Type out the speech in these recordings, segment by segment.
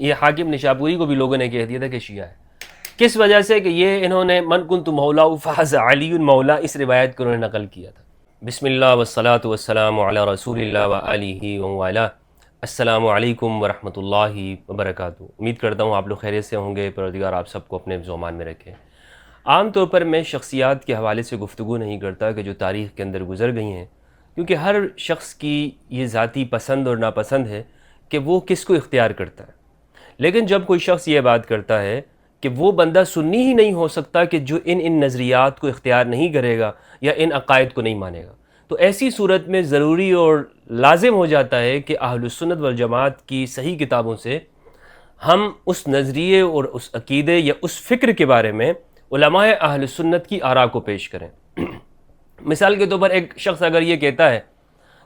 یہ حاکم نشاپوری کو بھی لوگوں نے کہہ دیا تھا کہ شیعہ ہے. کس وجہ سے؟ کہ یہ انہوں نے من کنت مولا فاز علی مولا اس روایت کو انہوں نے نقل کیا تھا. بسم اللہ والصلاة والسلام علی رسول اللہ وآلہ وآلہ. السلام علیکم ورحمۃ اللہ وبرکاتہ. امید کرتا ہوں آپ لوگ خیریت سے ہوں گے. پروردگار آپ سب کو اپنے حفظ و امان میں رکھے. عام طور پر میں شخصیات کے حوالے سے گفتگو نہیں کرتا کہ جو تاریخ کے اندر گزر گئی ہیں، کیونکہ ہر شخص کی یہ ذاتی پسند اور ناپسند ہے کہ وہ کس کو اختیار کرتا ہے. لیکن جب کوئی شخص یہ بات کرتا ہے کہ وہ بندہ سنی ہی نہیں ہو سکتا کہ جو ان نظریات کو اختیار نہیں کرے گا یا ان عقائد کو نہیں مانے گا، تو ایسی صورت میں ضروری اور لازم ہو جاتا ہے کہ اہل السنت والجماعت کی صحیح کتابوں سے ہم اس نظریے اور اس عقیدے یا اس فکر کے بارے میں علماء اہل سنت کی آراء کو پیش کریں. مثال کے طور پر ایک شخص اگر یہ کہتا ہے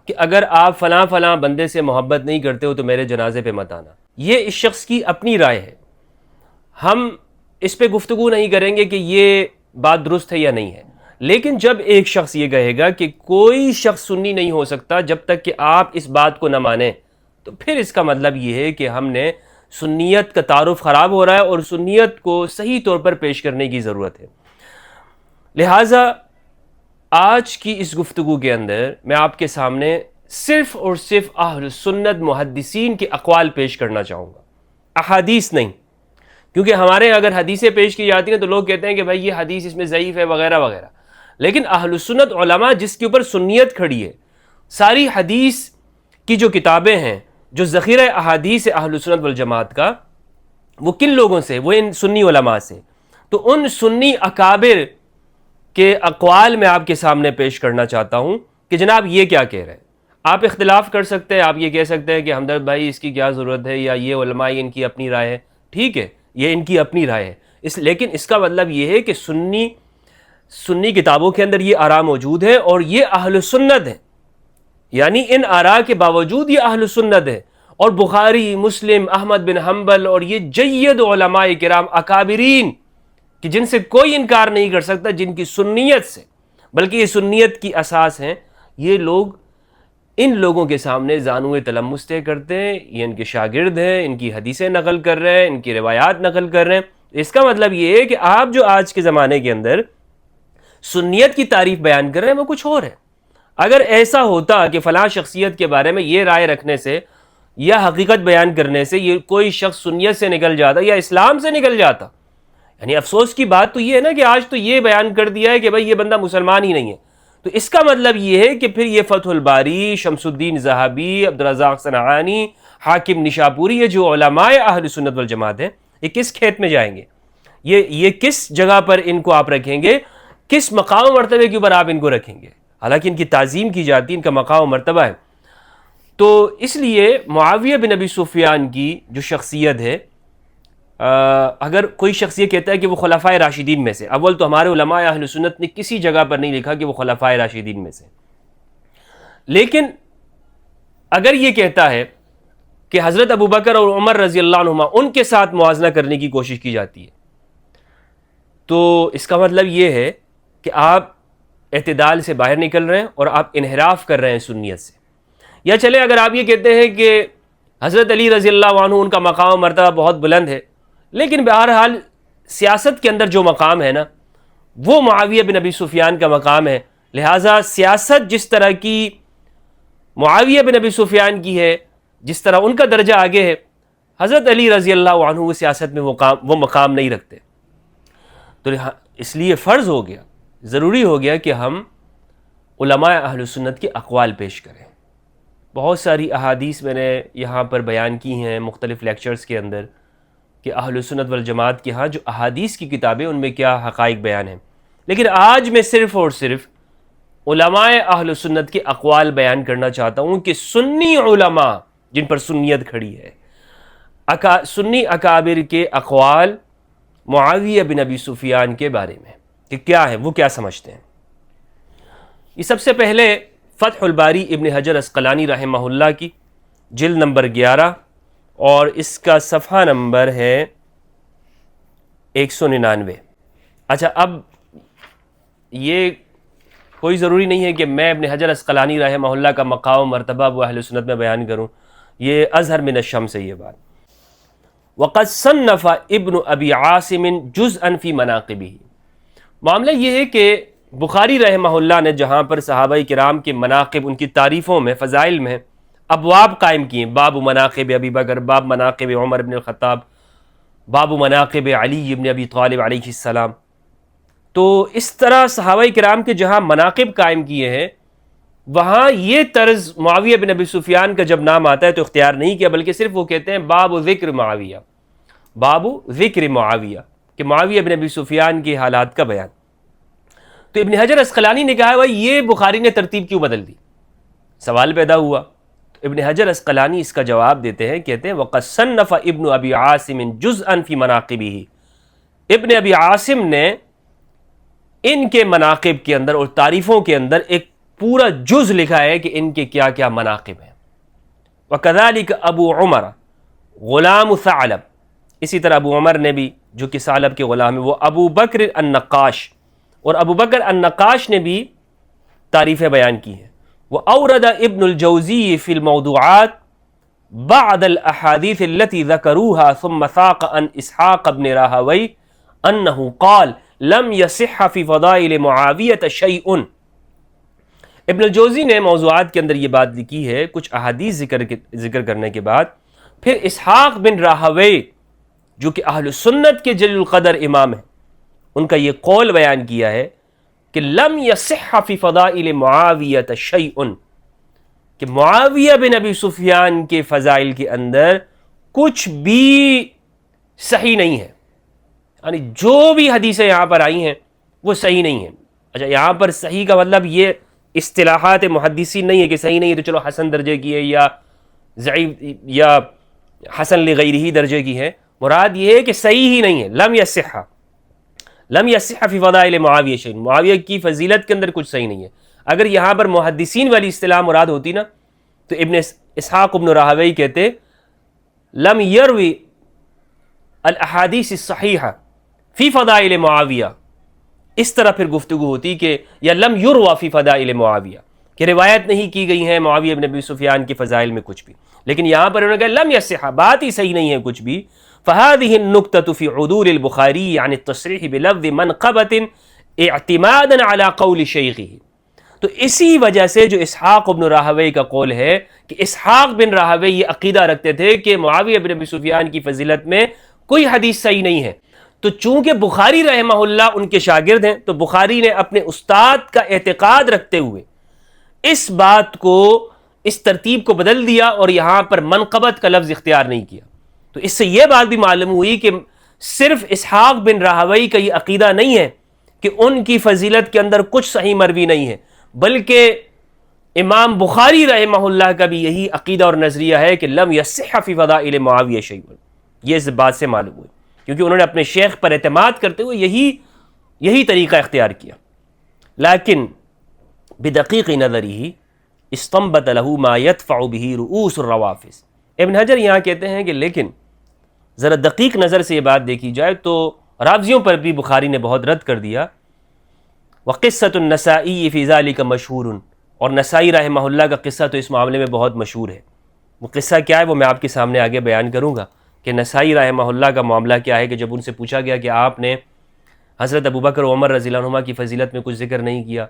کہ اگر آپ فلاں فلاں بندے سے محبت نہیں کرتے ہو تو میرے جنازے پہ مت آنا، یہ اس شخص کی اپنی رائے ہے. ہم اس پہ گفتگو نہیں کریں گے کہ یہ بات درست ہے یا نہیں ہے. لیکن جب ایک شخص یہ کہے گا کہ کوئی شخص سنی نہیں ہو سکتا جب تک کہ آپ اس بات کو نہ مانیں، تو پھر اس کا مطلب یہ ہے کہ ہم نے سنیت کا تعارف خراب ہو رہا ہے اور سنیت کو صحیح طور پر پیش کرنے کی ضرورت ہے. لہٰذا آج کی اس گفتگو کے اندر میں آپ کے سامنے صرف اور صرف اہل سنت محدثین کے اقوال پیش کرنا چاہوں گا، احادیث نہیں. کیونکہ ہمارے اگر حدیثیں پیش کی جاتی ہیں تو لوگ کہتے ہیں کہ بھائی یہ حدیث اس میں ضعیف ہے وغیرہ وغیرہ. لیکن اہل سنت علماء جس کے اوپر سنیت کھڑی ہے، ساری حدیث کی جو کتابیں ہیں، جو ذخیرہ احادیث اہل سنت والجماعت کا، وہ کن لوگوں سے؟ وہ ان سنی علماء سے. تو ان سنی اکابر کے اقوال میں آپ کے سامنے پیش کرنا چاہتا ہوں کہ جناب یہ کیا کہہ رہے ہیں. آپ اختلاف کر سکتے ہیں، آپ یہ کہہ سکتے ہیں کہ ہمدرد بھائی اس کی کیا ضرورت ہے، یا یہ علماء ان کی اپنی رائے ہے. ٹھیک ہے، یہ ان کی اپنی رائے ہے، لیکن اس کا مطلب یہ ہے کہ سنی کتابوں کے اندر یہ آراء موجود ہے اور یہ اہل سنت ہیں. یعنی ان آراء کے باوجود یہ اہل سنت ہے. اور بخاری، مسلم، احمد بن حنبل اور یہ جید علماء کرام اکابرین کہ جن سے کوئی انکار نہیں کر سکتا، جن کی سنیت سے، بلکہ یہ سنیت کی اساس ہیں، یہ لوگ ان لوگوں کے سامنے زانوئے تلمس طے کرتے ہیں. یہ ان کے شاگرد ہیں، ان کی حدیثیں نقل کر رہے ہیں، ان کی روایات نقل کر رہے ہیں. اس کا مطلب یہ ہے کہ آپ جو آج کے زمانے کے اندر سنیت کی تعریف بیان کر رہے ہیں وہ کچھ اور ہے. اگر ایسا ہوتا کہ فلاں شخصیت کے بارے میں یہ رائے رکھنے سے یا حقیقت بیان کرنے سے یہ کوئی شخص سنیت سے نکل جاتا یا اسلام سے نکل جاتا، یعنی افسوس کی بات تو یہ ہے نا کہ آج تو یہ بیان کر دیا ہے کہ بھئی یہ بندہ مسلمان ہی نہیں ہے. تو اس کا مطلب یہ ہے کہ پھر یہ فتح الباری، شمس الدین ذہبی، عبدالرزاق صنعانی، حاکم نشاپوری، یہ جو علماء اہل سنت والجماعت ہیں، یہ کس کھیت میں جائیں گے؟ یہ کس جگہ پر ان کو آپ رکھیں گے؟ کس مقام و مرتبے کے اوپر آپ ان کو رکھیں گے؟ حالانکہ ان کی تعظیم کی جاتی ہے، ان کا مقام و مرتبہ ہے. تو اس لیے معاویہ بن ابی سفیان کی جو شخصیت ہے، اگر کوئی شخص یہ کہتا ہے کہ وہ خلفائے راشدین میں سے، اول تو ہمارے علماء اہل سنت نے کسی جگہ پر نہیں لکھا کہ وہ خلفائے راشدین میں سے. لیکن اگر یہ کہتا ہے کہ حضرت ابوبکر اور عمر رضی اللہ عنہما ان کے ساتھ موازنہ کرنے کی کوشش کی جاتی ہے، تو اس کا مطلب یہ ہے کہ آپ اعتدال سے باہر نکل رہے ہیں اور آپ انحراف کر رہے ہیں سنیت سے. یا چلے اگر آپ یہ کہتے ہیں کہ حضرت علی رضی اللہ عنہ ان کا مقام و مرتبہ بہت بلند ہے، لیکن بہرحال سیاست کے اندر جو مقام ہے نا وہ معاویہ بن ابی سفیان کا مقام ہے. لہٰذا سیاست جس طرح کی معاویہ بن ابی سفیان کی ہے، جس طرح ان کا درجہ آگے ہے، حضرت علی رضی اللہ عنہ وہ سیاست میں وہ مقام نہیں رکھتے. تو اس لیے فرض ہو گیا، ضروری ہو گیا کہ ہم علماء اہل سنت کے اقوال پیش کریں. بہت ساری احادیث میں نے یہاں پر بیان کی ہیں مختلف لیکچرز کے اندر کہ اہل سنت والجماعت کے ہاں جو احادیث کی کتابیں ان میں کیا حقائق بیان ہیں. لیکن آج میں صرف اور صرف علماء اہل سنت کے اقوال بیان کرنا چاہتا ہوں کہ سنی علماء جن پر سنیت کھڑی ہے، سنی اکابر کے اقوال معاویہ بن ابی سفیان کے بارے میں کہ کیا ہے، وہ کیا سمجھتے ہیں. یہ سب سے پہلے فتح الباری ابن حجر عسقلانی رحمہ اللہ کی جلد نمبر 11 اور اس کا صفحہ نمبر ہے 199. اچھا، اب یہ کوئی ضروری نہیں ہے کہ میں ابن حجر عسقلانی رحمہ اللہ کا مقام و مرتبہ وہ اہل سنت میں بیان کروں، یہ اظہر من الشمس ہے یہ بات. وقد صنف ابن ابی عاصم جزءا فی مناقبہ. معاملہ یہ ہے کہ بخاری رحمہ اللہ نے جہاں پر صحابہ کرام کے مناقب، ان کی تعریفوں میں، فضائل میں ابواب قائم کیے، باب مناقب ابی بکر، باب مناقب عمر بن الخطاب، باب مناقب علی بن ابی طالب علیہ السلام. تو اس طرح صحابہ کرام کے جہاں مناقب قائم کیے ہیں، وہاں یہ طرز معاویہ بن ابی سفیان کا جب نام آتا ہے تو اختیار نہیں کیا، بلکہ صرف وہ کہتے ہیں باب ذکر معاویہ، باب ذکر معاویہ، کہ معاویہ بن ابی سفیان کے حالات کا بیان. تو ابن حجر اسقلانی نے کہا بھائی یہ بخاری نے ترتیب کیوں بدل دی؟ سوال پیدا ہوا. تو ابن حجر اسقلانی اس کا جواب دیتے ہیں، کہتے ہیں وقد صنف ابن ابی عاصم جزءا فی مناقبہ. ابن ابی عاصم نے ان کے مناقب کے اندر اور تعریفوں کے اندر ایک پورا جز لکھا ہے کہ ان کے کیا کیا مناقب ہیں. وکذالک ابو عمر غلام ثعلب، اسی طرح ابو عمر نے بھی، جو کہ ثعلب کے غلام ہے، وہ ابو بکر النقاش، اور ابو بکر النقاش نے بھی تعریفیں بیان کی ہیں. وأورد ابن الجوزی فی الموضوعات بعد الاحادیث التي ذکروها ثم ساق عن اسحاق بن راہوی انه قال لم يصح في فضائل معاویة شیء. ابن الجوزی نے موضوعات کے اندر یہ بات لکھی ہے، کچھ احادیث ذکر کرنے کے بعد پھر اسحاق بن راہوی جو کہ اہل سنت کے جلیل القدر امام ہیں، ان کا یہ قول بیان کیا ہے کہ لم یصح فی فضائل معاویہ شیء، کہ معاویہ بن ابی سفیان کے فضائل کے اندر کچھ بھی صحیح نہیں ہے. یعنی جو بھی حدیثیں یہاں پر آئی ہیں وہ صحیح نہیں ہیں. اچھا، یہاں پر صحیح کا مطلب یہ اصطلاحات محدثین نہیں ہے کہ صحیح نہیں ہے تو چلو حسن درجے کی ہے یا ضعیف یا حسن لغیرہ درجے کی ہے. مراد یہ ہے کہ صحیح ہی نہیں ہے. لم یصح فی فضائل معاویہ شیء، معاویہ کی فضیلت کے اندر کچھ صحیح نہیں ہے. اگر یہاں پر محدثین والی اصطلاح مراد ہوتی نا تو ابن اسحاق بن راہوی کہتے لم یروی الاحادیث الصحیحہ فی فضائل معاویہ، اس طرح پھر گفتگو ہوتی کہ یا لم یروی فی فضائل معاویہ، کہ روایت نہیں کی گئی ہیں معاویہ بن ابی سفیان کے فضائل میں کچھ بھی. لیکن یہاں پر انہوں نے کہا لم یصح، بات ہی صحیح نہیں ہے کچھ بھی. فهذه النکتة في عدول البخاری عن التصریح بلفظ منقبة اعتمادا على قول شیخه. تو اسی وجہ سے جو اسحاق بن راہوی کا قول ہے کہ اسحاق بن راہوی یہ عقیدہ رکھتے تھے کہ معاویہ بن ابی سفیان کی فضیلت میں کوئی حدیث صحیح نہیں ہے. تو چونکہ بخاری رحمہ اللہ ان کے شاگرد ہیں تو بخاری نے اپنے استاد کا اعتقاد رکھتے ہوئے اس بات کو، اس ترتیب کو بدل دیا اور یہاں پر منقبت کا لفظ اختیار نہیں کیا. تو اس سے یہ بات بھی معلوم ہوئی کہ صرف اسحاق بن راہوی کا یہ عقیدہ نہیں ہے کہ ان کی فضیلت کے اندر کچھ صحیح مروی نہیں ہے، بلکہ امام بخاری رحمہ اللہ کا بھی یہی عقیدہ اور نظریہ ہے کہ لم یصح فی فضائل معاویہ شیء. یہ اس بات سے معلوم ہوئی کیونکہ انہوں نے اپنے شیخ پر اعتماد کرتے ہوئے یہی طریقہ اختیار کیا. لیکن بدقیق نظرہ استنبط له ما يدفع به رؤوس الروافض. ابن حجر یہاں کہتے ہیں کہ لیکن ذرا دقیق نظر سے یہ بات دیکھی جائے تو رافضیوں پر بھی بخاری نے بہت رد کر دیا. وقصۃ النسائی فی ذلک مشہور، اور نسائی رحمہ اللہ کا قصہ تو اس معاملے میں بہت مشہور ہے. وہ قصہ کیا ہے وہ میں آپ کے سامنے آگے بیان کروں گا کہ نسائی رحمہ اللہ کا معاملہ کیا ہے کہ جب ان سے پوچھا گیا کہ آپ نے حضرت ابوبکر و عمر رضی اللہ عنہما کی فضیلت میں کچھ ذکر نہیں کیا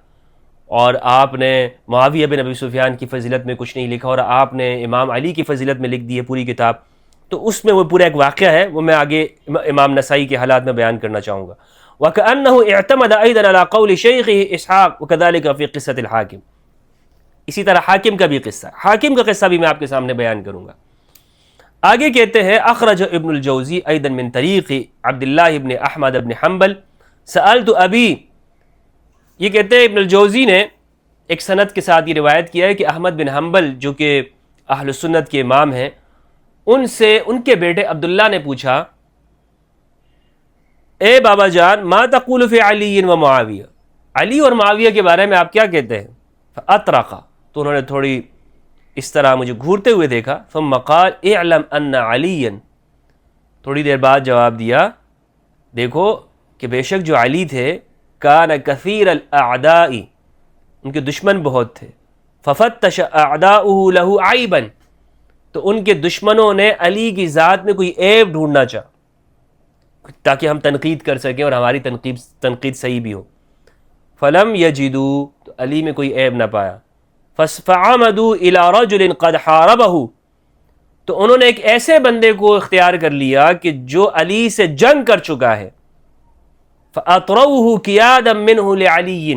اور آپ نے معاویہ بن ابی سفیان کی فضیلت میں کچھ نہیں لکھا اور آپ نے امام علی کی فضیلت میں لکھ دی ہے پوری کتاب، تو اس میں وہ پورا ایک واقعہ ہے، وہ میں آگے امام نسائی کے حالات میں بیان کرنا چاہوں گا. وَكَأَنَّهُ اعْتَمَدَ أَيْضًا عَلَى قَوْلِ شَيْخِهِ إِسْحَاقَ وَكَذَلِكَ فِي قِصَّةِ الْحَاكِمِ. اسی طرح حاکم کا بھی قصہ، حاکم کا قصہ بھی میں آپ کے سامنے بیان کروں گا. آگے کہتے ہیں اخرج ابن الجوزی ایضا من طریق عبداللہ ابن احمد ابن حنبل سألت ابی. یہ کہتے ہیں ابن الجوزی نے ایک سند کے ساتھ یہ روایت کیا ہے کہ احمد بن حنبل جو کہ اہل سنت کے امام ہیں، ان سے ان کے بیٹے عبداللہ نے پوچھا اے بابا جان ما تقول فی علی و معاویہ، علی اور معاویہ کے بارے میں آپ کیا کہتے ہیں؟ فاطرقا، تو انہوں نے تھوڑی اس طرح مجھے گھورتے ہوئے دیکھا. ثم قال اعلم ان علیا، تھوڑی دیر بعد جواب دیا دیکھو کہ بے شک جو علی تھے کان کثیر الاعداء، ان کے دشمن بہت تھے. ففتش اعداؤہ له عیبا، تو ان کے دشمنوں نے علی کی ذات میں کوئی عیب ڈھونڈنا چاہا تاکہ ہم تنقید کر سکیں اور ہماری تنقید صحیح بھی ہو. فلم یجدوا، تو علی میں کوئی عیب نہ پایا. فعمدوا الی رجل قد حاربہ، تو انہوں نے ایک ایسے بندے کو اختیار کر لیا کہ جو علی سے جنگ کر چکا ہے. فاطروہ قیادا منہ لعلی،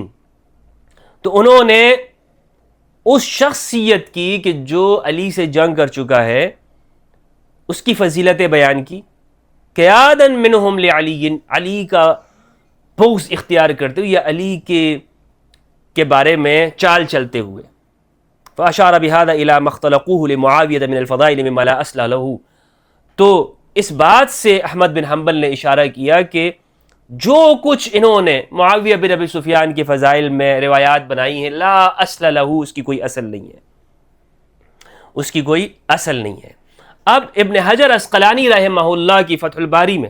تو انہوں نے اس شخصیت کی کہ جو علی سے جنگ کر چکا ہے اس کی فضیلتیں بیان کی. قیادا منہم لعلی، علی کا بغض اختیار کرتے ہوئے یا علی کے بارے میں چال چلتے ہوئے. فاشار بهذا الى ما اختلقوه لمعاویہ من الفضائل مما لا اصل له، تو اس بات سے احمد بن حنبل نے اشارہ کیا کہ جو کچھ انہوں نے معاویہ بن ابی سفیان کے فضائل میں روایات بنائی ہیں، لا اصل له، اس کی کوئی اصل نہیں ہے، اس کی کوئی اصل نہیں ہے. اب ابن حجر عسقلانی رحمہ اللہ کی فتح الباری میں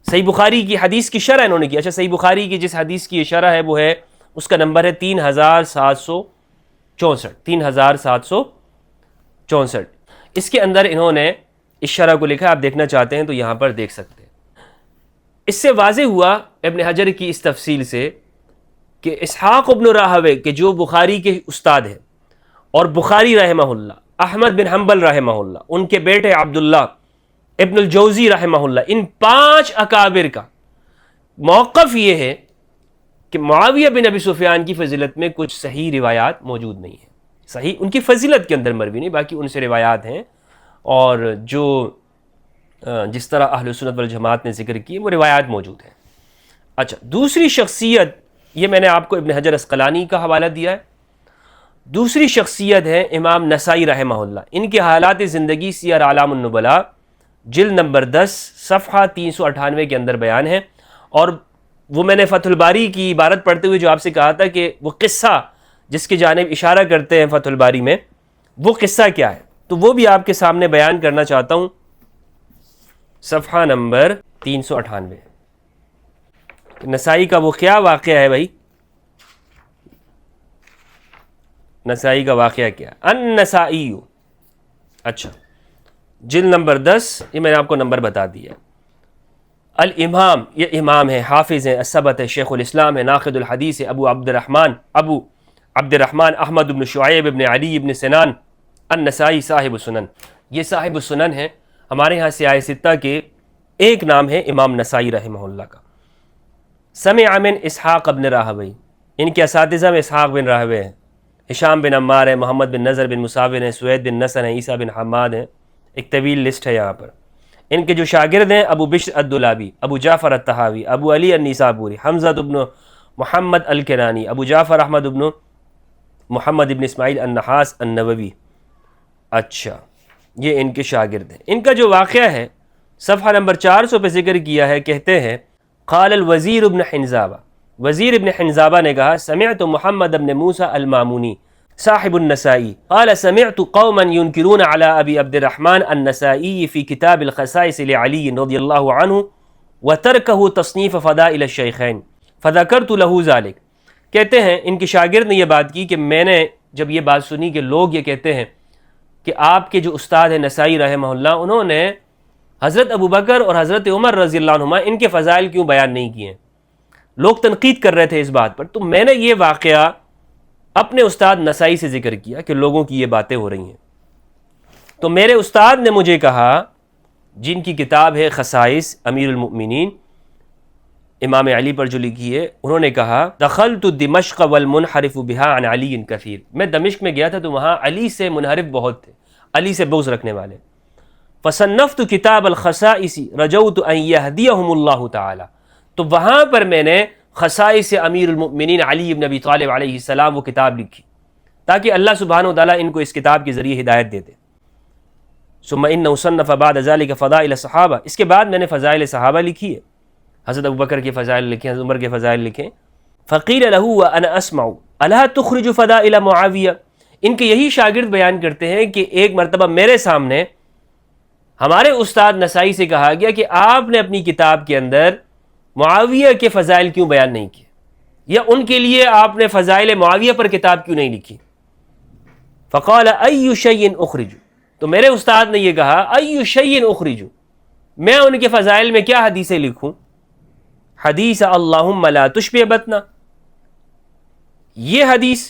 صحیح بخاری کی حدیث کی شرح انہوں نے کی. اچھا، صحیح بخاری کی جس حدیث کی یہ شرح ہے وہ ہے، اس کا نمبر ہے 3764. 3764. اس کے اندر انہوں نے اس شرح کو لکھا، آپ دیکھنا چاہتے ہیں تو یہاں پر دیکھ سکتے ہیں. اس سے واضح ہوا ابن حجر کی اس تفصیل سے کہ اسحاق ابن راہوے کے جو بخاری کے استاد ہیں، اور بخاری رحمہ اللہ، احمد بن حنبل رحمہ اللہ، ان کے بیٹے عبداللہ ابن الجوزی رحمہ اللہ، ان 5 اکابر کا موقف یہ ہے کہ معاویہ بن ابی سفیان کی فضیلت میں کچھ صحیح روایات موجود نہیں ہیں. صحیح ان کی فضیلت کے اندر مروی نہیں، باقی ان سے روایات ہیں، اور جو جس طرح اہل سنت والجماعت نے ذکر کی وہ روایات موجود ہیں. اچھا، دوسری شخصیت، یہ میں نے آپ کو ابن حجر عسقلانی کا حوالہ دیا ہے. دوسری شخصیت ہے امام نسائی رحمہ اللہ. ان کے حالات زندگی سیر اعلام النبلاء جلد نمبر 10 صفحہ 398 کے اندر بیان ہے. اور وہ میں نے فتح الباری کی عبارت پڑھتے ہوئے جو آپ سے کہا تھا کہ وہ قصہ جس کی جانب اشارہ کرتے ہیں فتح الباری میں، وہ قصہ کیا ہے، تو وہ بھی آپ کے سامنے بیان کرنا چاہتا ہوں. صفحہ نمبر 398. نسائی کا وہ کیا واقعہ ہے بھائی؟ نسائی کا واقعہ کیا؟ النسائی، اچھا جلد نمبر 10، یہ میں نے آپ کو نمبر بتا دیا. الامام، یہ امام ہے، حافظ ہیں، الثبت ہے، شیخ الاسلام ہے، ناقد الحدیث ہے، ابو عبد الرحمن احمد بن شعیب بن علی بن سنان النسائی صاحب السنن. یہ صاحب السنن ہے. ہمارے ہاں سیاہ ستہ کے ایک نام ہے امام نسائی رحمہ اللہ کا. سمع من اسحاق بن راہوی، ان کے اساتذہ میں اسحاق بن راہوی ہیں، ہشام بن عمار ہے، محمد بن نضر بن مصابر ہیں، سوید بن نصر ہیں، عیسیٰ بن حماد ہیں. ایک طویل لسٹ ہے یہاں پر. ان کے جو شاگرد ہیں ابو بشر الدولابی، ابو جعفر الطحاوی، ابو علی النیسابوری، حمزہ بن محمد الکنانی، ابو جعفر احمد بن محمد بن اسماعیل النحاس النووی. اچھا، یہ ان کے شاگرد ہیں. ان کا جو واقعہ ہے صفحہ نمبر 400 پہ ذکر کیا ہے. کہتے ہیں قال الوزیر ابن حنزابہ، وزیر ابن حنزابہ نے کہا سمعت محمد بن موسیٰ المامونی صاحب النسائی قال سمعت قوما ينكرون على ابی عبد الرحمن النسائی في كتاب الخصائص لعلی رضی اللہ عنہ وترکہ تصنیف فضائل الشیخین فذکرت له ذلك. کہتے ہیں ان کے شاگرد نے یہ بات کی کہ میں نے جب یہ بات سنی کہ لوگ یہ کہتے ہیں کہ آپ کے جو استاد ہیں نسائی رحمہ اللہ، انہوں نے حضرت ابوبکر اور حضرت عمر رضی اللہ عنہما ان کے فضائل کیوں بیان نہیں کیے. لوگ تنقید کر رہے تھے اس بات پر. تو میں نے یہ واقعہ اپنے استاد نسائی سے ذکر کیا کہ لوگوں کی یہ باتیں ہو رہی ہیں. تو میرے استاد نے مجھے کہا، جن کی کتاب ہے خصائص امیر المؤمنین امام علی پر جو لکھی ہے، انہوں نے کہا دخلت دمشق والمنحرف بها عن علی کثیر. میں دمشق میں گیا تھا تو وہاں علی سے منحرف بہت تھے، علی سے بغض رکھنے والے. فصنفت کتاب الخصائص رجوت ان یہدیہم اللہ تعالی. تو وہاں پر میں نے خصائص امیر المؤمنین علی بن ابی طالب علیہ السلام وہ کتاب لکھی تاکہ اللہ سبحانہ وتعالیٰ ان کو اس کتاب کے ذریعے ہدایت دے دے. ثم انہ صنف بعد ذلك فضائل صحابہ، اس کے بعد میں نے فضائل صحابہ لکھی ہے، حضرت ابوبکر کے فضائل لکھیں، حضرت عمر کے فضائل لکھیں. فقیل له وانا اسمع الا تخرج فضائل معاویہ. ان کے یہی شاگرد بیان کرتے ہیں کہ ایک مرتبہ میرے سامنے ہمارے استاد نسائی سے کہا گیا کہ آپ نے اپنی کتاب کے اندر معاویہ کے فضائل کیوں بیان نہیں کیے، یا ان کے لیے آپ نے فضائل معاویہ پر کتاب کیوں نہیں لکھی. فقال ای شیء اخرج، تو تو میرے استاد نے یہ کہا ای شیء اخرج، میں ان کے فضائل میں کیا حدیثیں لکھوں؟ حدیث اللہم لا تشبع بطنا، یہ حدیث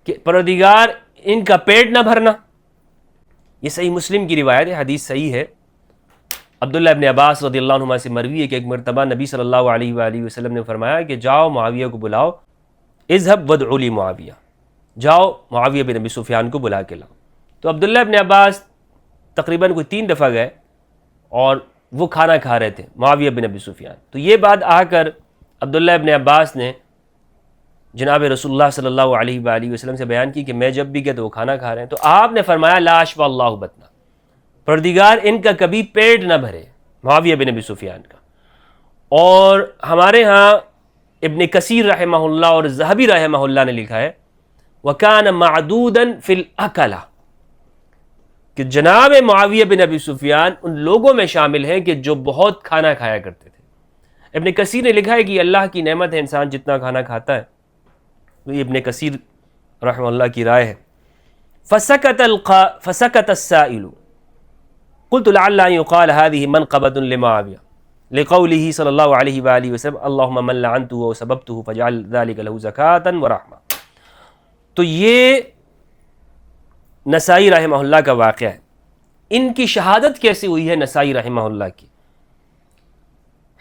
کہ پروردگار ان کا پیٹ نہ بھرنا، یہ صحیح مسلم کی روایت ہے، حدیث صحیح ہے۔ عبداللہ ابن عباس رضی اللہ عنہما سے مروی ہے کہ ایک مرتبہ نبی صلی اللہ علیہ وآلہ وسلم نے فرمایا کہ جاؤ معاویہ کو بلاؤ، اذهب وادع لی معاویہ، جاؤ معاویہ بن ابی سفیان کو بلا کے لاؤ۔ تو عبداللہ ابن عباس تقریباً کوئی 3 دفعہ گئے اور وہ کھانا کھا رہے تھے معاویہ بن ابی سفیان، تو یہ بات آ کر عبداللہ ابن عباس نے جناب رسول اللہ صلی اللہ علیہ وآلہ وسلم سے بیان کی کہ میں جب بھی گیا تو وہ کھانا کھا رہے ہیں، تو آپ نے فرمایا لا اشبع اللہ بطنا، پروردگار ان کا کبھی پیٹ نہ بھرے، معاویہ بن ابی سفیان کا۔ اور ہمارے ہاں ابن کثیر رحمہ اللہ اور ذہبی رحمہ اللہ نے لکھا ہے وَكَانَ مَعْدُودًا فِي الْأَكَلَةِ، کہ جناب معاویہ بن ابی سفیان ان لوگوں میں شامل ہیں کہ جو بہت کھانا کھایا کرتے تھے۔ ابن کثیر نے لکھا ہے کہ یہ اللہ کی نعمت ہے، انسان جتنا کھانا کھاتا ہے، یہ ابن کثیر رحمہ اللہ کی رائے ہے۔ فسکت السائل قلت لعل ان يقال هذه منقبة لمعاوية لقوله صلی اللہ علیہ وآلہ وسلم اللهم من لعنته وسببته فجعل ذلك له زکاة ورحمة۔ تو یہ نسائی رحمہ اللہ کا واقعہ ہے۔ ان کی شہادت کیسے ہوئی ہے نسائی رحمہ اللہ کی؟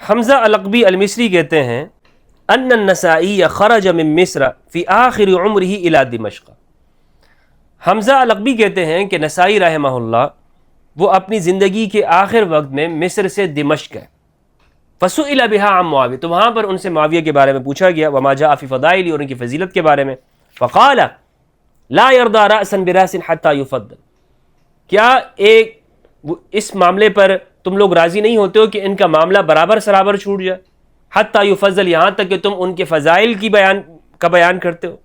حمزہ القبی المصری کہتے ہیں ان النسائی خرج من مصر فی آخر عمرہ الی دمشق۔ حمزہ القبی کہتے ہیں کہ نسائی رحمہ اللہ وہ اپنی زندگی کے آخر وقت میں مصر سے دمشق گئے، فسئل بها عن معاویہ، تو وہاں پر ان سے معاویہ کے بارے میں پوچھا گیا، وما جاء فی فضائل، اور ان کی فضیلت کے بارے میں، فقال لا يرضى رأسا براس حتى يفضل، کیا اس معاملے پر تم لوگ راضی نہیں ہوتے ہو کہ ان کا معاملہ برابر سرابر چھوٹ جائے، حتى يفضل، یہاں تک کہ تم ان کے فضائل کا بیان کرتے ہو۔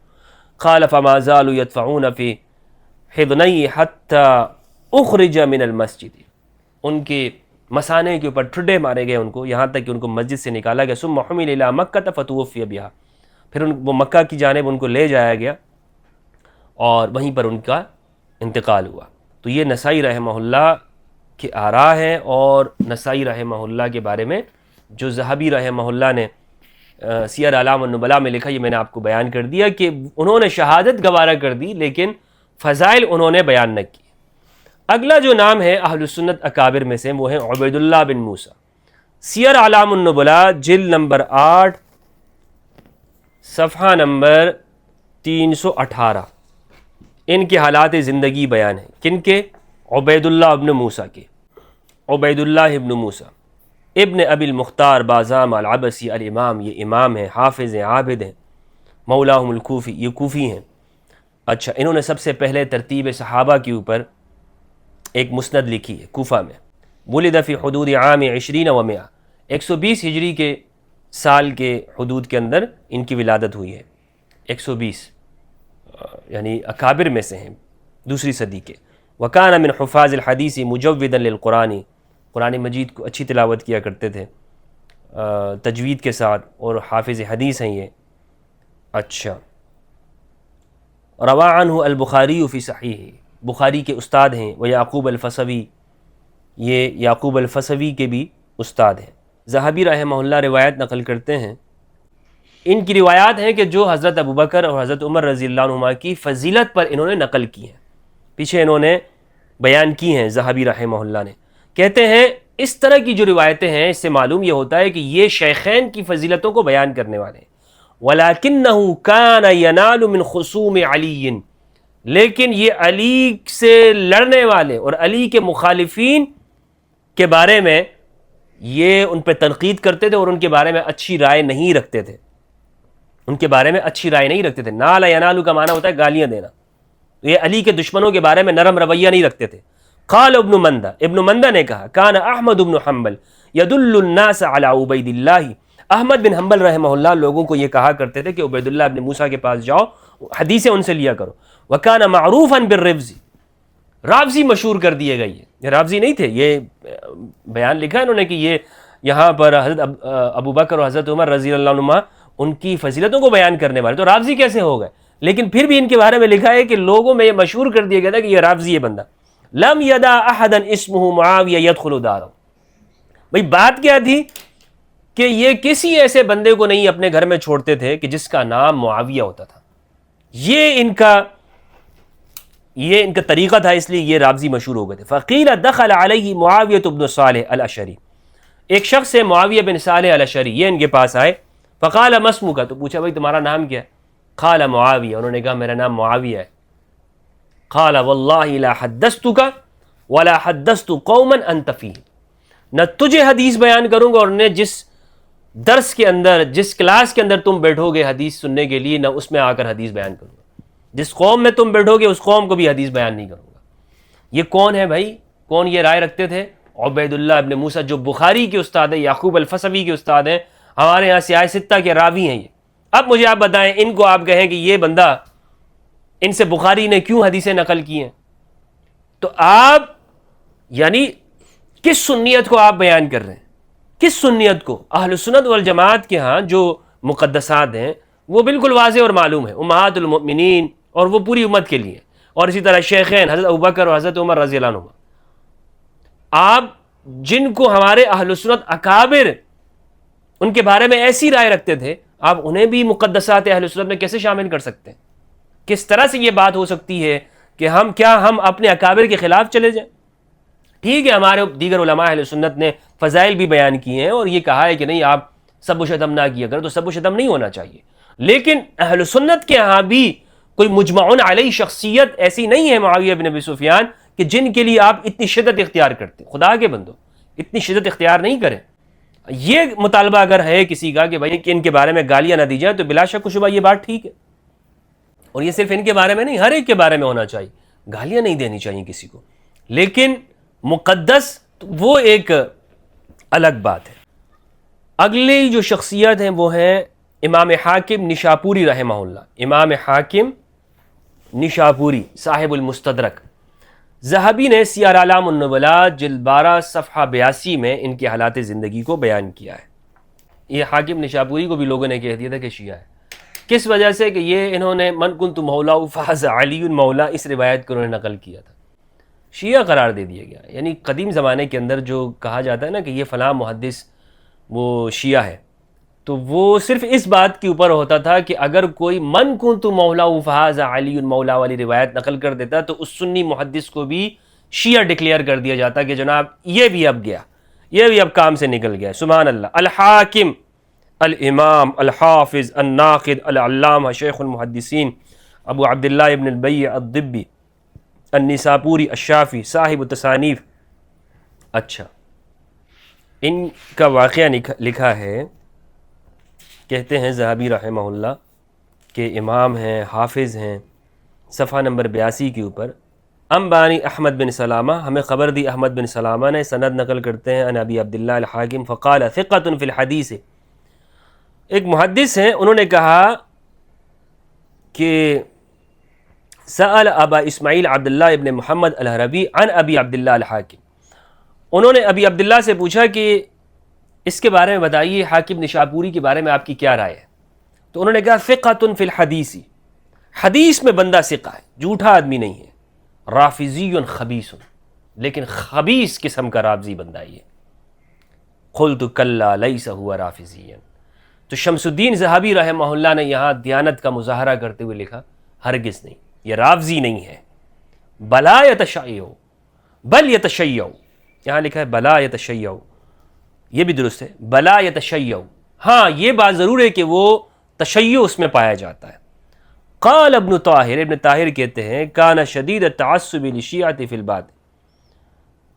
قال فما زالوا يدفعون في حضني حتى اخرج من المسجد، ان کے مسانے کے اوپر ٹھڈے مارے گئے ان کو، یہاں تک کہ ان کو مسجد سے نکالا گیا۔ ثم حمل الى مکہ فتوفی بها، پھر وہ مکہ کی جانب ان کو لے جایا گیا اور وہیں پر ان کا انتقال ہوا۔ تو یہ نسائی رحمہ اللہ کے آراء ہیں، اور نسائی رحمہ اللہ کے بارے میں جو ذہبی رحمہ اللہ نے سیر اعلام النبلاء میں لکھا، یہ میں نے آپ کو بیان کر دیا کہ انہوں نے شہادت گوارا کر دی لیکن فضائل انہوں نے بیان نہ کی۔ اگلا جو نام ہے اہل سنت اکابر میں سے وہ ہیں عبید اللہ بن موسیٰ۔ سیر اعلام النبلاء جلد نمبر 8 صفحہ نمبر 318 ان کے حالات زندگی بیان ہیں۔ کن کے؟ عبید اللہ ابن موسیٰ کے۔ عبید اللہ ابن موسیٰ ابن ابی المختار بازام العبسی الامام، یہ امام ہیں، حافظ ہیں، عابد ہیں، مولاہم الکوفی، یہ کوفی ہیں۔ اچھا، انہوں نے سب سے پہلے ترتیب صحابہ کے اوپر ایک مسند لکھی ہے کوفہ میں۔ ولد فی حدود عام 20 و 100، 120 ہجری کے سال کے حدود کے اندر ان کی ولادت ہوئی ہے، 120، یعنی اکابر میں سے ہیں، دوسری صدی کے۔ وکان من حفاظ الحدیث مجودا للقرآن، قرآن مجید کو اچھی تلاوت کیا کرتے تھے تجوید کے ساتھ، اور حافظ حدیث ہیں یہ۔ اچھا، روا عنہ البخاری فی صحیح، بخاری کے استاد ہیں۔ وہ یعقوب الفصوی، یہ یعقوب الفصوی کے بھی استاد ہیں۔ ذہبی رحمہ اللہ روایت نقل کرتے ہیں، ان کی روایات ہیں کہ جو حضرت ابوبکر اور حضرت عمر رضی اللہ عنہما کی فضیلت پر انہوں نے نقل کی ہیں، پیچھے انہوں نے بیان کی ہیں ذہبی رحمہ اللہ نے۔ کہتے ہیں اس طرح کی جو روایتیں ہیں اس سے معلوم یہ ہوتا ہے کہ یہ شیخین کی فضیلتوں کو بیان کرنے والے ہیں۔ وَلَكِنَّهُ كَانَ يَنَالُ مِنْ خُصُومِ عَلِيٍّ، لیکن یہ علی سے لڑنے والے اور علی کے مخالفین کے بارے میں یہ ان پہ تنقید کرتے تھے اور ان کے بارے میں اچھی رائے نہیں رکھتے تھے، ان کے بارے میں اچھی رائے نہیں رکھتے تھے۔ نالا ینالو کا معنی ہوتا ہے گالیاں دینا، یہ علی کے دشمنوں کے بارے میں نرم رویہ نہیں رکھتے تھے۔ قال ابن مندہ، ابن مندہ نے کہا کان احمد بن حنبل یدل الناس علی عبید اللہ، احمد بن حنبل رحمہ اللہ لوگوں کو یہ کہا کرتے تھے کہ عبید اللہ ابن موسیٰ کے پاس جاؤ، حدیثیں ان سے لیا کرو۔ وکان معروفا بالرفض، رافضی مشہور کر دیے گئے، یہ رافضی نہیں تھے، یہ بیان لکھا ہے انہوں نے کہ یہ یہاں پر حضرت ابوبکر اور حضرت عمر رضی اللہ عنہما ان کی فضیلتوں کو بیان کرنے والے، تو رافضی کیسے ہو گئے؟ لیکن پھر بھی ان کے بارے میں لکھا ہے کہ لوگوں میں یہ مشہور کر دیا گیا تھا کہ یہ رافضی ہے بندہ، لم یدع احدا اسمہ معاویہ یدخل دارہ. بھئی بات کیا تھی کہ یہ کسی ایسے بندے کو نہیں اپنے گھر میں چھوڑتے تھے کہ جس کا نام معاویہ ہوتا تھا. یہ ان کا طریقہ تھا، اس لیے یہ رابضی مشہور ہو گئے تھے. فقیل دخل علیہ معاویہ بن صالح الاشعری، ایک شخص ہے معاویہ بن صالح الاشعری، یہ ان کے پاس آئے. فقال ما اسمک، تو پوچھا بھائی تمہارا نام کیا ہے؟ قال معاویہ، انہوں نے کہا میرا نام معاویہ ہے. قال واللہ لا حدثتک ولا حدثت قوما انت فیہ، نہ تجھے حدیث بیان کروں گا اور نہ جس درس کے اندر، جس کلاس کے اندر تم بیٹھو گے حدیث سننے کے لیے، نہ اس میں آ کر حدیث بیان کروں گا. جس قوم میں تم بیٹھو گے اس قوم کو بھی حدیث بیان نہیں کروں گا. یہ کون ہے بھائی؟ کون یہ رائے رکھتے تھے؟ عبید اللہ ابن موسیٰ، جو بخاری کے استاد ہیں، یعقوب الفسوی کے استاد ہیں، ہمارے یہاں سیاہ ستہ کے راوی ہیں یہ. اب مجھے آپ بتائیں، ان کو آپ کہیں کہ یہ بندہ، ان سے بخاری نے کیوں حدیثیں نقل کی ہیں؟ تو آپ یعنی کس سنیت کو آپ بیان کر رہے ہیں؟ کس سنیت کو؟ اہل سنت والجماعت کے ہاں جو مقدسات ہیں وہ بالکل واضح اور معلوم ہے، امہات المؤمنین، اور وہ پوری امت کے لیے، اور اسی طرح شیخین حضرت ابوبکر اور حضرت عمر رضی اللہ عنہ. آپ جن کو ہمارے اہل سنت اکابر ان کے بارے میں ایسی رائے رکھتے تھے، آپ انہیں بھی مقدسات اہل سنت میں کیسے شامل کر سکتے ہیں؟ کس طرح سے یہ بات ہو سکتی ہے کہ ہم اپنے اکابر کے خلاف چلے جائیں؟ ٹھیک ہے، ہمارے دیگر علماء اہل سنت نے فضائل بھی بیان کیے ہیں اور یہ کہا ہے کہ نہیں آپ سب و شتم نہ کیا کریں، تو سب و شتم نہیں ہونا چاہیے. لیکن اہل سنت کے ہاں بھی کوئی مجمعون علیہ شخصیت ایسی نہیں ہے معاویہ بن ابی سفیان کہ جن کے لیے آپ اتنی شدت اختیار کرتے. خدا کے بندو، اتنی شدت اختیار نہیں کریں. یہ مطالبہ اگر ہے کسی کا کہ بھائی کہ ان کے بارے میں گالیاں نہ دی جائیں، تو بلا شک و شبہ یہ بات ٹھیک ہے. اور یہ صرف ان کے بارے میں نہیں، ہر ایک کے بارے میں ہونا چاہیے. گالیاں نہیں دینی چاہیے کسی کو، لیکن مقدس وہ ایک الگ بات ہے. اگلی جو شخصیت ہیں وہ ہیں امام حاکم نشاپوری رحمہ اللہ. امام حاکم نشاپوری صاحب المستدرک، ذہبی نے سیار اعلام النبلاء جلد 12 صفحہ 82 میں ان کی حالات زندگی کو بیان کیا ہے. یہ حاکم نشاپوری کو بھی لوگوں نے کہہ دیا تھا کہ شیعہ ہے. کس وجہ سے؟ کہ یہ انہوں نے من کنت مولا فاز علی مولا، اس روایت کو انہوں نے نقل کیا تھا، شیعہ قرار دے دیا گیا. یعنی قدیم زمانے کے اندر جو کہا جاتا ہے نا کہ یہ فلاں محدث وہ شیعہ ہے، تو وہ صرف اس بات کے اوپر ہوتا تھا کہ اگر کوئی من کنت مولا فاز علی مولا والی روایت نقل کر دیتا تو اس سنی محدث کو بھی شیعہ ڈکلیئر کر دیا جاتا کہ جناب یہ بھی اب گیا، یہ بھی اب کام سے نکل گیا. سبحان اللہ. الحاکم الامام الحافظ الناقد العلامہ شیخ المحدثین ابو عبداللہ ابن البیع الضبی النساپوری الشافی صاحب التصانیف. اچھا، ان کا واقعہ لکھا ہے، کہتے ہیں ذہبی رحمہ اللہ کہ امام ہیں، حافظ ہیں. صفحہ نمبر 82 کے اوپر انبانی احمد بن سلامہ، ہمیں خبر دی احمد بن سلامہ نے، سند نقل کرتے ہیں ان ابی عبداللہ الحاکم فقال ثقۃ فی الحدیث. ایک محدث ہیں، انہوں نے کہا کہ سأل ابا اسماعیل عبداللہ ابن محمد الحربی عن ابی عبداللہ الحاکم. انہوں نے ابی عبداللہ سے پوچھا کہ اس کے بارے میں بتائیے، حاکم نشاپوری کے بارے میں آپ کی کیا رائے ہے؟ تو انہوں نے کہا ثقۃ فی الحدیث، حدیث میں بندہ ثقہ ہے، جھوٹا آدمی نہیں ہے. رافضی خبیث، لیکن خبیث قسم کا رافضی بندہ ہے یہ. قلت کلا لیس هو رافضی. تو شمس الدین ذہبی رحمہ اللہ نے یہاں دیانت کا مظاہرہ کرتے ہوئے لکھا ہرگز نہیں، یہ رافضی نہیں ہے. بلا یتشیع، بل یتشیع، یہاں لکھا ہے بلا یتشیع، یہ بھی درست ہے، بلا یتشیع. ہاں یہ بات ضرور ہے کہ وہ تشیع اس میں پایا جاتا ہے. قال ابن طاہر، ابن طاہر کہتے ہیں کان شدید التعصب للشیعۃ فی الباطن،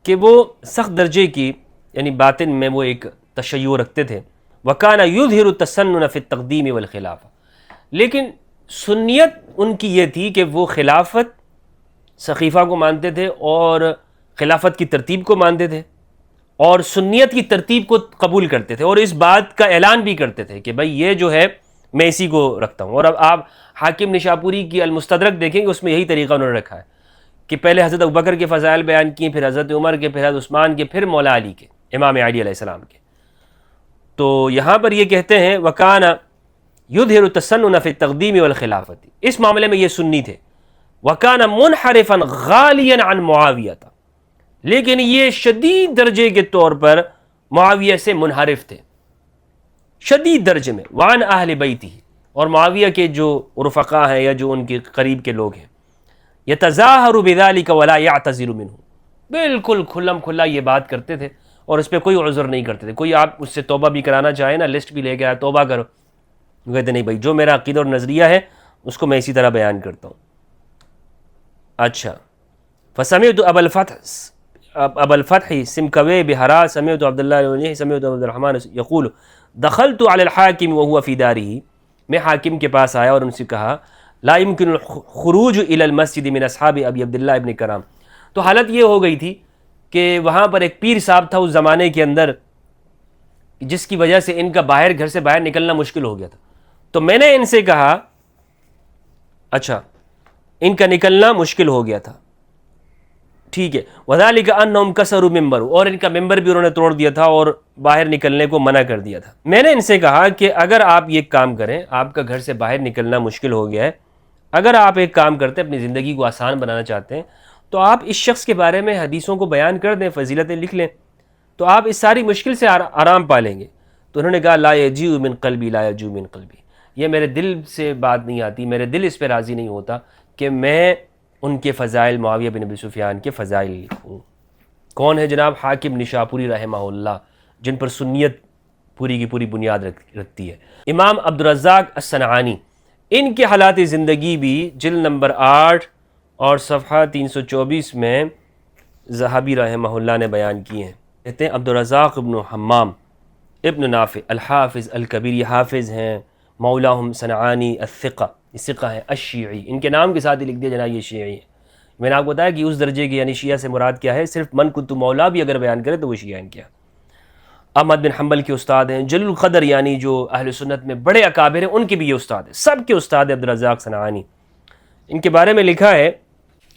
کہ وہ سخت درجے کی یعنی باطن میں وہ ایک تشیع رکھتے تھے. وکان یظہر التسنن فی التقدیم والخلافہ، لیکن سنیت ان کی یہ تھی کہ وہ خلافت سقیفہ کو مانتے تھے اور خلافت کی ترتیب کو مانتے تھے اور سنیت کی ترتیب کو قبول کرتے تھے، اور اس بات کا اعلان بھی کرتے تھے کہ بھائی یہ جو ہے میں اسی کو رکھتا ہوں. اور اب آپ حاکم نشاپوری کی المستدرک دیکھیں گے، اس میں یہی طریقہ انہوں نے رکھا ہے کہ پہلے حضرت ابوبکر کے فضائل بیان کیے، پھر حضرت عمر کے، پھر حضرت عثمان کے، پھر مولا علی کے، امام علی علیہ السلام کے. تو یہاں پر یہ کہتے ہیں وَكَانَ يُظْهِرُ التَّسَنُّنَ فِي التَّقْدِيمِ وَالْخِلَافَةِ، اس معاملے میں یہ سنی تھے وَكَانَ مُنْحَرِفًا غَالِيًا عَنْ مُعَاوِيَةَ، لیکن یہ شدید درجے کے طور پر معاویہ سے منحرف تھے، شدید درجے میں، وعن اہل بیتہ، اور معاویہ کے جو رفقا ہیں یا جو ان کے قریب کے لوگ ہیں، یتظاہر بذلک ولا یعتذر منہ، بالکل کھلم کھلا یہ بات کرتے تھے اور اس پہ کوئی عذر نہیں کرتے تھے. کوئی آپ اس سے توبہ بھی کرانا چاہے نا، لسٹ بھی لے کے آیا توبہ کرو، وہ کہتے نہیں بھائی جو میرا عقیدہ اور نظریہ ہے اس کو میں اسی طرح بیان کرتا ہوں. اچھا، فسمعت ابا الفتح سمکوی بہرا سمعت عبداللہ الونی سمعت عبد الرحمن یقول دخلت علی الحاکم وهو فی دارہ، میں حاکم کے پاس آیا اور ان سے کہا لا يمكن الخروج الى المسجد من اصحاب ابی عبداللہ ابن کرام. تو حالت یہ ہو گئی تھی کہ وہاں پر ایک پیر صاحب تھا اس زمانے کے اندر، جس کی وجہ سے ان کا گھر سے باہر نکلنا مشکل ہو گیا تھا. تو میں نے ان سے کہا اچھا ان کا نکلنا مشکل ہو گیا تھا، ٹھیک ہے، وذالک انہم کسروا ممبر، اور ان کا ممبر بھی انہوں نے توڑ دیا تھا اور باہر نکلنے کو منع کر دیا تھا. میں نے ان سے کہا کہ اگر آپ یہ کام کریں، آپ کا گھر سے باہر نکلنا مشکل ہو گیا ہے، اگر آپ ایک کام کرتے اپنی زندگی کو آسان بنانا چاہتے ہیں تو آپ اس شخص کے بارے میں حدیثوں کو بیان کر دیں، فضیلتیں لکھ لیں، تو آپ اس ساری مشکل سے آرام پا لیں گے. تو انہوں نے کہا لا یجیء من قلبی لا یجوء من قلبی، یہ میرے دل سے بات نہیں آتی، میرے دل اس پہ راضی نہیں ہوتا کہ میں ان کے فضائل، معاویہ بن ابی سفیان کے فضائل لکھوں. کون ہے جناب؟ حاکم نشاپوری رحمہ اللہ، جن پر سنیت پوری کی پوری بنیاد رکھتی ہے. امام عبدالرزاق الصنعانی، ان کے حالات زندگی بھی جلد نمبر 8 اور صفحہ 324 میں ذہبی رحمہ اللہ نے بیان کیے ہیں. کہتے ہیں عبدالرزاق ابن حمام ابن نافع الحافظ الکبیر، یہ حافظ ہیں، مولاہم صنعانی الثقہ، یہ ثقہ ہے، الشیعی، ان کے نام کے ساتھ ہی لکھ دیا جناب یہ شیعی ہے. میں نے آپ کو بتایا کہ اس درجے کے یعنی شیعہ سے مراد کیا ہے، صرف من کنت مولا بھی اگر بیان کرے تو وہ شیعہ ان کیا. احمد بن حنبل کے استاد ہیں، جلیل القدر یعنی جو اہل سنت میں بڑے اکابر ہیں ان کے بھی یہ استاد ہیں، سب کے استاد ہیں عبدالرزاق صنعانی. ان کے بارے میں لکھا ہے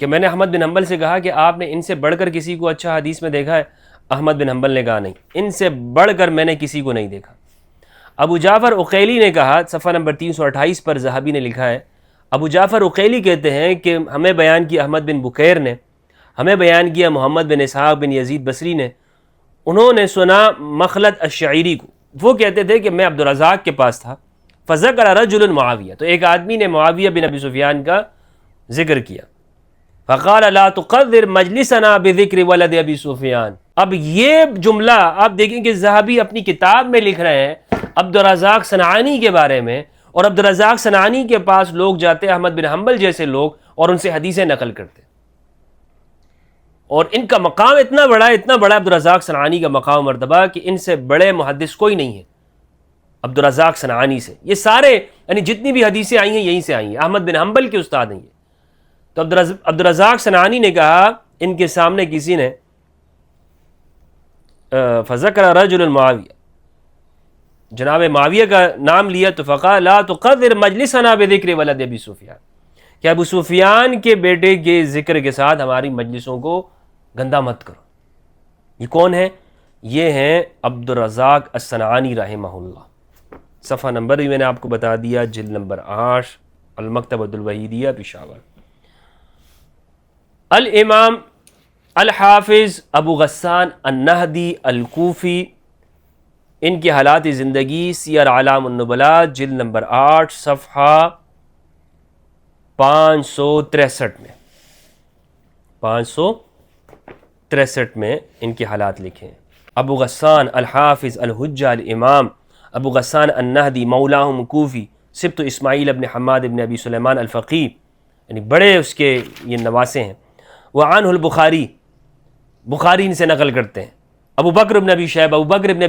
کہ میں نے احمد بن حنبل سے کہا کہ آپ نے ان سے بڑھ کر کسی کو اچھا حدیث میں دیکھا ہے؟ احمد بن حنبل نے کہا نہیں، ان سے بڑھ کر میں نے کسی کو نہیں دیکھا. ابو جعفر عقیلی نے کہا، صفحہ نمبر 328 پر ذہبی نے لکھا ہے، ابو جعفر عقیلی کہتے ہیں کہ ہمیں بیان کیا احمد بن بکیر نے، ہمیں بیان کیا محمد بن اسحاق بن یزید بصری نے، انہوں نے سنا مخلد الشعیری کو، وہ کہتے تھے کہ میں عبدالرزاق کے پاس تھا، فذکر رجل معاویہ، تو ایک آدمی نے معاویہ بن ابی سفیان کا ذکر کیا، فقال لا تقدر مجلسنا بذکر ولد ابی سفیان. اب یہ جملہ آپ دیکھیں کہ ذہبی اپنی کتاب میں لکھ رہے ہیں عبدالرزاق صنعانی کے بارے میں، اور عبدالرزاق صنعانی کے پاس لوگ جاتے احمد بن حنبل جیسے لوگ اور ان سے حدیثیں نقل کرتے، اور ان کا مقام اتنا بڑا عبدالرزاق صنعانی کا مقام مرتبہ کہ ان سے بڑے محدث کوئی نہیں ہے عبدالرزاق صنعانی سے. یہ سارے یعنی جتنی بھی حدیثیں آئی ہیں یہیں سے آئی ہیں، احمد بن حنبل کے استاد ہیں یہ. تو عبدالرزاق صنعانی نے کہا ان کے سامنے کسی نے فذکر رجل معاویہ، جناب معاویہ کا نام لیا، تو فقال لا تقدر مجلسنا بذکر ولد ابی سفیان، کہ ابو سفیان کے بیٹے کے ذکر کے ساتھ ہماری مجلسوں کو گندا مت کرو. یہ کون ہے؟ یہ ہیں عبدالرزاق الصنعانی رحمہ اللہ. صفحہ نمبر بھی میں نے آپ کو بتا دیا، جلد نمبر 8، المکتبۃ الوحیدیہ پشاور. الامام الحافظ ابو غسان النہدی الکوفی، ان کی حالات زندگی سیر اعلام النبلاء جلد نمبر 8 صفحہ 563 میں 563 میں ان کے حالات لکھے ہیں. ابو غسان الحافظ الحجہ الامام ابو غسان النہدی مولاہم کوفی سبط اسماعیل ابن حماد ابن ابی سلیمان الفقی، یعنی بڑے اس کے یہ نواسے ہیں. وعنہ البخاری، بخاری ان سے نقل کرتے ہیں. ابو بکر بن ابی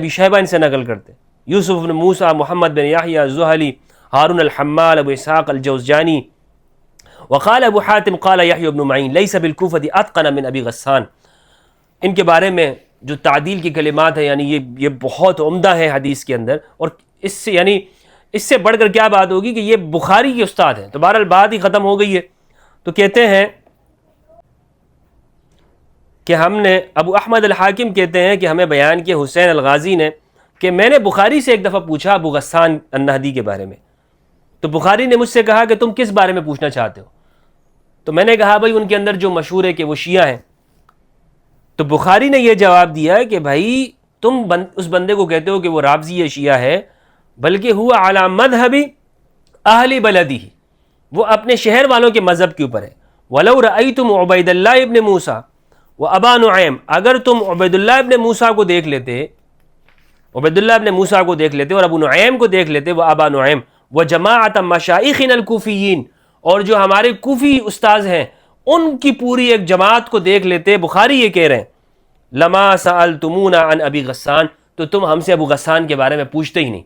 شیبہ ان سے نقل کرتے ہیں. یوسف بن موسیٰ، محمد بن یحییٰ الزہلی، ہارون الحمال، ابو اسحاق الجوزجانی. وقال ابو حاتم قال یحییٰ بن معین لیس بالکوفۃ اتقن من ابی غسان. ان کے بارے میں جو تعدیل کی کلمات ہیں، یعنی یہ بہت عمدہ ہے حدیث کے اندر، اور اس سے بڑھ کر کیا بات ہوگی کہ یہ بخاری کے استاد ہیں. تو بہرحال بات ہی ختم ہو گئی ہے. تو کہتے ہیں کہ ہم نے، ابو احمد الحاکم کہتے ہیں کہ ہمیں بیان کیا حسین الغازی نے کہ میں نے بخاری سے ایک دفعہ پوچھا ابو غسان النہدی کے بارے میں، تو بخاری نے مجھ سے کہا کہ تم کس بارے میں پوچھنا چاہتے ہو؟ تو میں نے کہا بھائی ان کے اندر جو مشہور ہے کہ وہ شیعہ ہیں. تو بخاری نے یہ جواب دیا کہ بھائی تم اس بندے کو کہتے ہو کہ وہ رافضی ہے، شیعہ ہے، بلکہ ہوا علی مذہب اہل بلدی، وہ اپنے شہر والوں کے مذہب کے اوپر ہے. ولو رأیتم عبید اللہ ابن موسیٰ و ابا نعیم، اگر تم عبید اللہ ابن موسیٰ کو دیکھ لیتے، عبید اللہ ابن موسیٰ کو دیکھ لیتے اور ابو نعیم کو دیکھ لیتے، وہ ابا نعیم و جماعت مشائخنا الکوفیین، اور جو ہمارے کوفی استاذ ہیں ان کی پوری ایک جماعت کو دیکھ لیتے. بخاری یہ کہہ رہے ہیں لما سألتمونا عن ابی غسان، تو تم ہم سے ابو غسان کے بارے میں پوچھتے ہی نہیں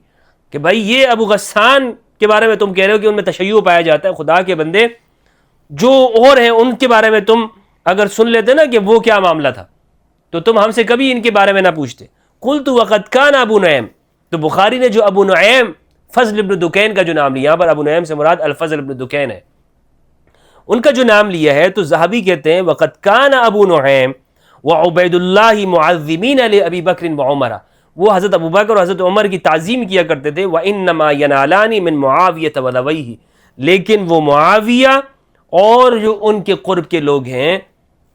کہ بھائی یہ ابو غسان کے بارے میں تم کہہ رہے ہو کہ ان میں تشیع پایا جاتا ہے. خدا کے بندے جو اور ہیں ان کے بارے میں تم اگر سن لیتے نا کہ وہ کیا معاملہ تھا تو تم ہم سے کبھی ان کے بارے میں نہ پوچھتے. قلت وقد کان ابو نعیم، تو بخاری نے جو ابو نعیم فضل ابن دکین کا جو نام لیا، یہاں پر ابو نعیم سے مراد الفضل ابن دکین ہے، ان کا جو نام لیا ہے، تو ذہبی کہتے ہیں وقد کان ابو نعیم وعبید اللہ معظمین لابی بکر وعمر، وہ حضرت ابو بکر اور حضرت عمر کی تعظیم کیا کرتے تھے. وانما ینالان من معاویہ وذویہ، لیکن وہ معاویہ اور جو ان کے قرب کے لوگ ہیں،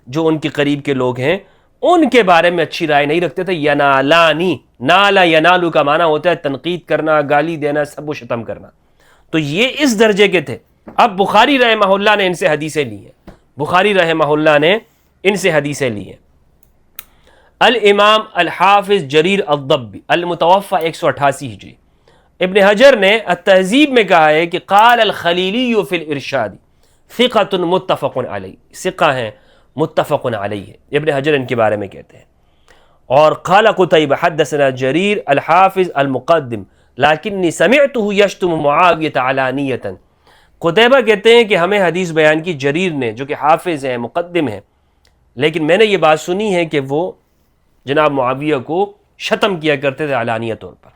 جو ان کے قریب کے لوگ ہیں، ان کے بارے میں اچھی رائے نہیں رکھتے تھے. ینالانی، نالا ینالو کا معنی ہوتا ہے تنقید کرنا، گالی دینا، سب و شتم کرنا. تو یہ اس درجے کے تھے. اب بخاری رحمہ اللہ نے ان سے حدیثیں لی ہیں، بخاری رحمہ اللہ نے ان سے حدیثیں لی ہیں. الامام الحافظ جریر الضبی المتوفى 188 ہجری، ابن حجر نے التہذیب میں کہا ہے کہ قال الخلیلی فی الارشاد ثقۃ متفق علیہ، ثقہ ہیں متفق علیہ ہے، ابن حجر ان کے بارے میں کہتے ہیں. اور قال قتیبہ حدثنا جریر الحافظ المقدم لیکنی سمعته یشتم معاویہ علانیۃ، قتیبہ کہتے ہیں کہ ہمیں حدیث بیان کی جریر نے، جو کہ حافظ ہیں، مقدم ہیں، لیکن میں نے یہ بات سنی ہے کہ وہ جناب معاویہ کو شتم کیا کرتے تھے علانیہ طور پر.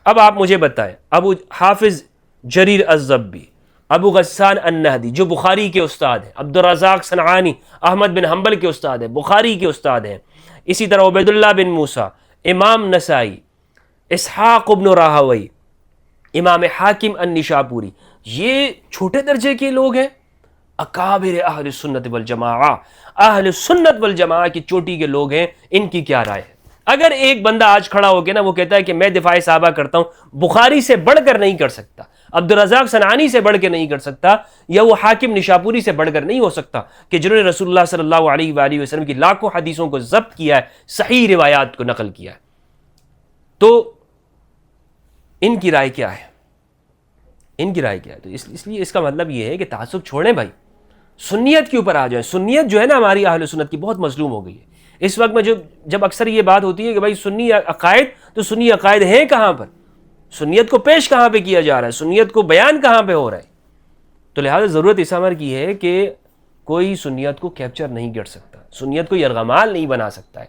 اب آپ مجھے بتائیں، ابو حافظ جریر الضبی، ابو غسان النہدی جو بخاری کے استاد ہیں، عبدالرزاق صنعانی احمد بن حنبل کے استاد ہیں، بخاری کے استاد ہیں، اسی طرح عبید اللہ بن موسیٰ، امام نسائی، اسحاق بن راہوی، امام حاکم النشاپوری، یہ چھوٹے درجے کے لوگ ہیں. اکابر اہل سنت والجماعہ، اہل سنت والجماعہ کی چوٹی کے لوگ ہیں. ان کی کیا رائے ہے؟ اگر ایک بندہ آج کھڑا ہو کے نا وہ کہتا ہے کہ میں دفاع صحابہ کرتا ہوں، بخاری سے بڑھ کر نہیں کر سکتا، عبدالرزاق صنعانی سے بڑھ کے نہیں کر سکتا، یا وہ حاکم نشاپوری سے بڑھ کر نہیں ہو سکتا کہ جنہوں نے رسول اللہ صلی اللہ علیہ وآلہ وسلم کی لاکھوں حدیثوں کو ضبط کیا ہے، صحیح روایات کو نقل کیا ہے. تو ان کی رائے کیا ہے؟ ان کی رائے کیا ہے؟ تو اس لیے اس کا مطلب یہ ہے کہ تعصب چھوڑیں بھائی، سنیت کے اوپر آ جائیں. سنیت جو ہے نا ہماری اہل سنت کی بہت مظلوم ہو گئی ہے اس وقت میں. جب اکثر یہ بات ہوتی ہے کہ بھائی سنی عقائد، تو سنی عقائد ہیں کہاں پر؟ سنیت کو پیش کہاں پہ کیا جا رہا ہے؟ سنیت کو بیان کہاں پہ ہو رہا ہے؟ تو لہٰذا ضرورت اس امر کی ہے کہ کوئی سنیت کو کیپچر نہیں کر سکتا، سنیت کو یرغمال نہیں بنا سکتا ہے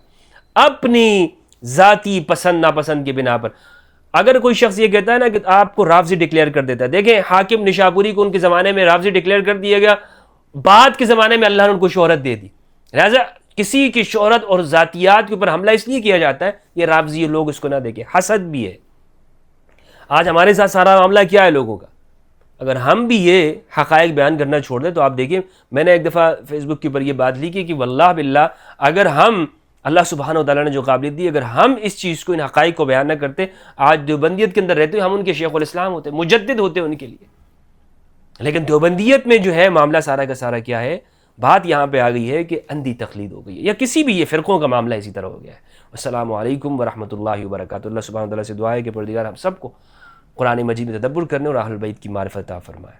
اپنی ذاتی پسند ناپسند کی بنا پر. اگر کوئی شخص یہ کہتا ہے نا کہ آپ کو رافضی ڈکلیئر کر دیتا ہے، دیکھیں حاکم نشاپوری کو ان کے زمانے میں رافضی ڈکلیئر کر دیا گیا، بعد کے زمانے میں اللہ نے ان کو شہرت دے دی. لہٰذا کسی کی شہرت اور ذاتیات کے اوپر حملہ اس لیے کیا جاتا ہے، یہ رافضی لوگ اس کو نہ دیکھیں، حسد بھی ہے. آج ہمارے ساتھ سارا معاملہ کیا ہے لوگوں کا؟ اگر ہم بھی یہ حقائق بیان کرنا چھوڑ دیں تو آپ دیکھیں، میں نے ایک دفعہ فیس بک کے اوپر یہ بات لکھی کہ واللہ باللہ اگر ہم، اللہ سبحانہ و تعالیٰ نے جو قابلیت دی، اگر ہم اس چیز کو، ان حقائق کو بیان نہ کرتے، آج دیوبندیت کے اندر رہتے ہم ان کے شیخ الاسلام ہوتے، مجدد ہوتے ان کے لیے. لیکن دیوبندیت میں جو ہے معاملہ سارا کا سارا کیا ہے، بات یہاں پہ آ گئی ہے کہ اندھی تقلید ہو گئی ہے، یا کسی بھی یہ فرقوں کا معاملہ اسی طرح ہو گیا ہے. السلام علیکم ورحمۃ اللہ وبرکاتہ. اللہ سبحانہ و تعالیٰ سے دعا ہے کہ پروردگار ہم سب کو قرآن مجید میں تدبر کرنے اور اہل بیت کی معرفت عطا فرمائے.